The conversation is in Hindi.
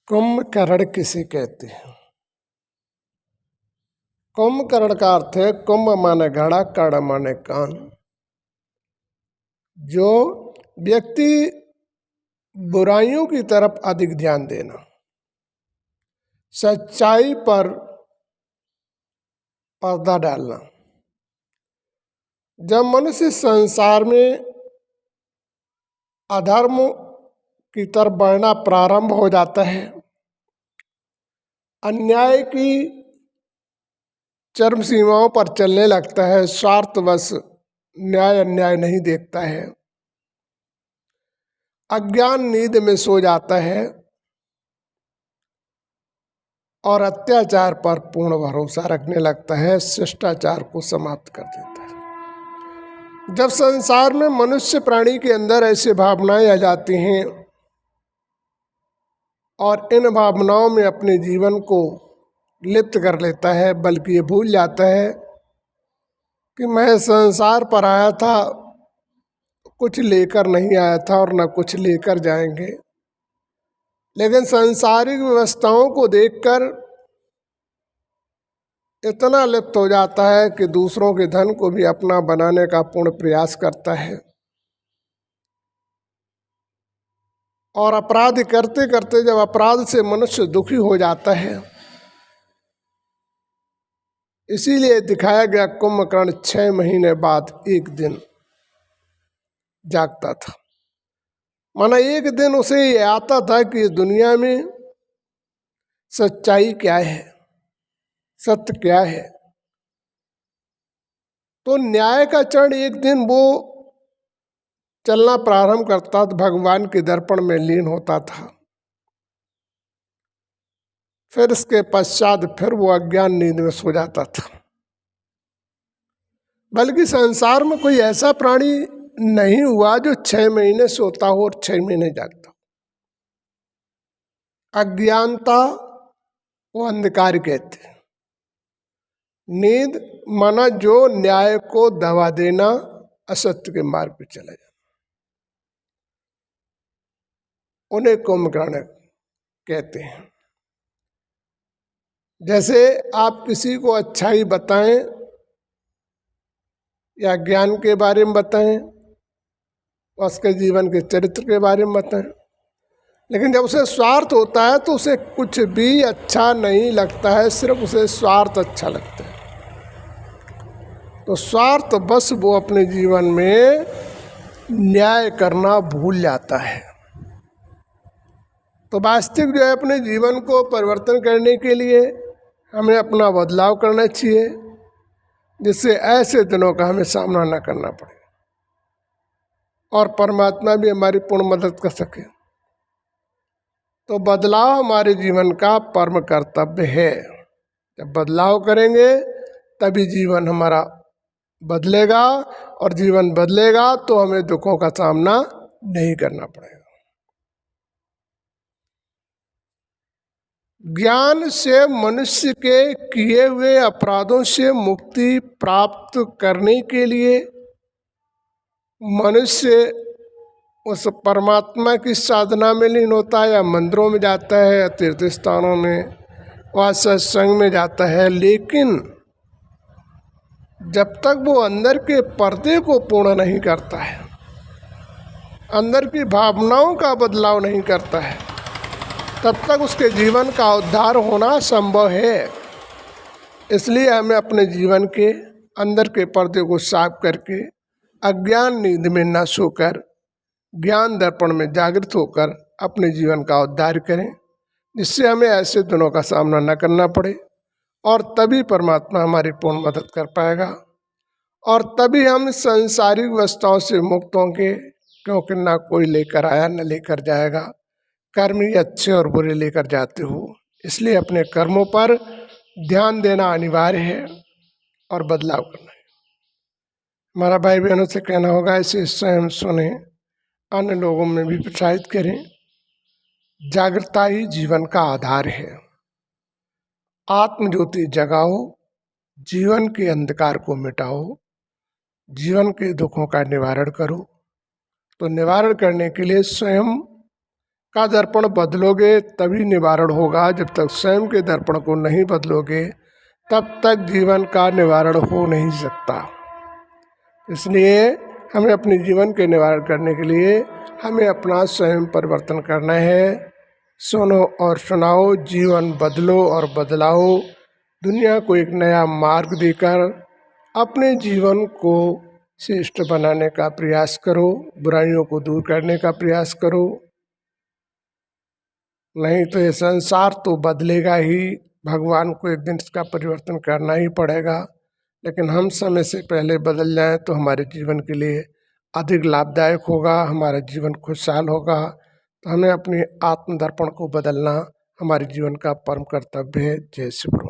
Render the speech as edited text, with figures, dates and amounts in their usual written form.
कुंभकर्ण किसे कहते हैं? कुंभकर्ण का अर्थ है कुंभ माने घड़ा, कर्ण माने कान। जो व्यक्ति बुराइयों की तरफ अधिक ध्यान देना, सच्चाई पर पर्दा डालना। जब मनुष्य संसार में अधर्म की तरफ बढ़ना प्रारंभ हो जाता है, अन्याय की चरम सीमाओं पर चलने लगता है, स्वार्थवश न्याय अन्याय नहीं देखता है, अज्ञान नींद में सो जाता है और अत्याचार पर पूर्ण भरोसा रखने लगता है, शिष्टाचार को समाप्त कर देता है। जब संसार में मनुष्य प्राणी के अंदर ऐसी भावनाएं आ जाती हैं और इन भावनाओं में अपने जीवन को लिप्त कर लेता है, बल्कि ये भूल जाता है कि मैं संसार पर आया था, कुछ लेकर नहीं आया था और न कुछ लेकर जाएंगे। लेकिन सांसारिक व्यवस्थाओं को देखकर इतना लिप्त हो जाता है कि दूसरों के धन को भी अपना बनाने का पूर्ण प्रयास करता है और अपराध करते करते जब अपराध से मनुष्य दुखी हो जाता है, इसीलिए दिखाया गया कुंभकर्ण 6 महीने बाद एक दिन जागता था। माना एक दिन उसे ये आता था कि इस दुनिया में सच्चाई क्या है, सत्य क्या है। तो न्याय का चरण एक दिन वो चलना प्रारंभ करता तो भगवान के दर्पण में लीन होता था। फिर इसके पश्चात फिर वो अज्ञान नींद में सो जाता था। बल्कि संसार में कोई ऐसा प्राणी नहीं हुआ जो 6 महीने सोता हो और 6 महीने जागता हो। अज्ञानता वो अंधकार कहते हैं। नींद माना जो न्याय को दबा देना, असत्य के मार्ग पर चला जाना, उन्हें कुंभकर्ण कहते हैं। जैसे आप किसी को अच्छाई बताएं या ज्ञान के बारे में बताएं, उसके जीवन के चरित्र के बारे में बताएं, लेकिन जब उसे स्वार्थ होता है तो उसे कुछ भी अच्छा नहीं लगता है, सिर्फ उसे स्वार्थ अच्छा लगता है। तो स्वार्थ बस वो अपने जीवन में न्याय करना भूल जाता है। तो वास्तविक जो है अपने जीवन को परिवर्तन करने के लिए हमें अपना बदलाव करना चाहिए, जिससे ऐसे दिनों का हमें सामना न करना पड़े और परमात्मा भी हमारी पूर्ण मदद कर सके। तो बदलाव हमारे जीवन का परम कर्तव्य है। जब बदलाव करेंगे तभी जीवन हमारा बदलेगा, और जीवन बदलेगा तो हमें दुखों का सामना नहीं करना पड़ेगा। ज्ञान से मनुष्य के किए हुए अपराधों से मुक्ति प्राप्त करने के लिए मनुष्य उस परमात्मा की साधना में लीन होता है, या मंदिरों में जाता है, या तीर्थ स्थानों में व सत्संग में जाता है। लेकिन जब तक वो अंदर के पर्दे को पूर्ण नहीं करता है, अंदर की भावनाओं का बदलाव नहीं करता है, तब तक उसके जीवन का उद्धार होना संभव है। इसलिए हमें अपने जीवन के अंदर के पर्दे को साफ करके अज्ञान नींद में न सोकर ज्ञान दर्पण में जागृत होकर अपने जीवन का उद्धार करें, जिससे हमें ऐसे दिनों का सामना न करना पड़े, और तभी परमात्मा हमारी पूर्ण मदद कर पाएगा, और तभी हम सांसारिक वस्तुओं से मुक्त होंगे, क्योंकि ना कोई लेकर आया न लेकर जाएगा। कर्म ही अच्छे और बुरे लेकर जाते हो, इसलिए अपने कर्मों पर ध्यान देना अनिवार्य है और बदलाव करना है। हमारा भाई बहनों से कहना होगा, इसे स्वयं सुने, अन्य लोगों में भी प्रोत्साहित करें। जागृतता ही जीवन का आधार है। आत्मज्योति जगाओ, जीवन के अंधकार को मिटाओ, जीवन के दुखों का निवारण करो। तो निवारण करने के लिए स्वयं का दर्पण बदलोगे तभी निवारण होगा। जब तक स्वयं के दर्पण को नहीं बदलोगे तब तक जीवन का निवारण हो नहीं सकता। इसलिए हमें अपने जीवन के निवारण करने के लिए हमें अपना स्वयं परिवर्तन करना है। सुनो और सुनाओ, जीवन बदलो और बदलाओ। दुनिया को एक नया मार्ग देकर अपने जीवन को श्रेष्ठ बनाने का प्रयास करो, बुराइयों को दूर करने का प्रयास करो। नहीं तो ये संसार तो बदलेगा ही, भगवान को एक दिन इसका परिवर्तन करना ही पड़ेगा। लेकिन हम समय से पहले बदल जाएं तो हमारे जीवन के लिए अधिक लाभदायक होगा, हमारा जीवन खुशहाल होगा। तो हमें अपने आत्मदर्पण को बदलना हमारे जीवन का परम कर्तव्य है। जय श्री प्रभु।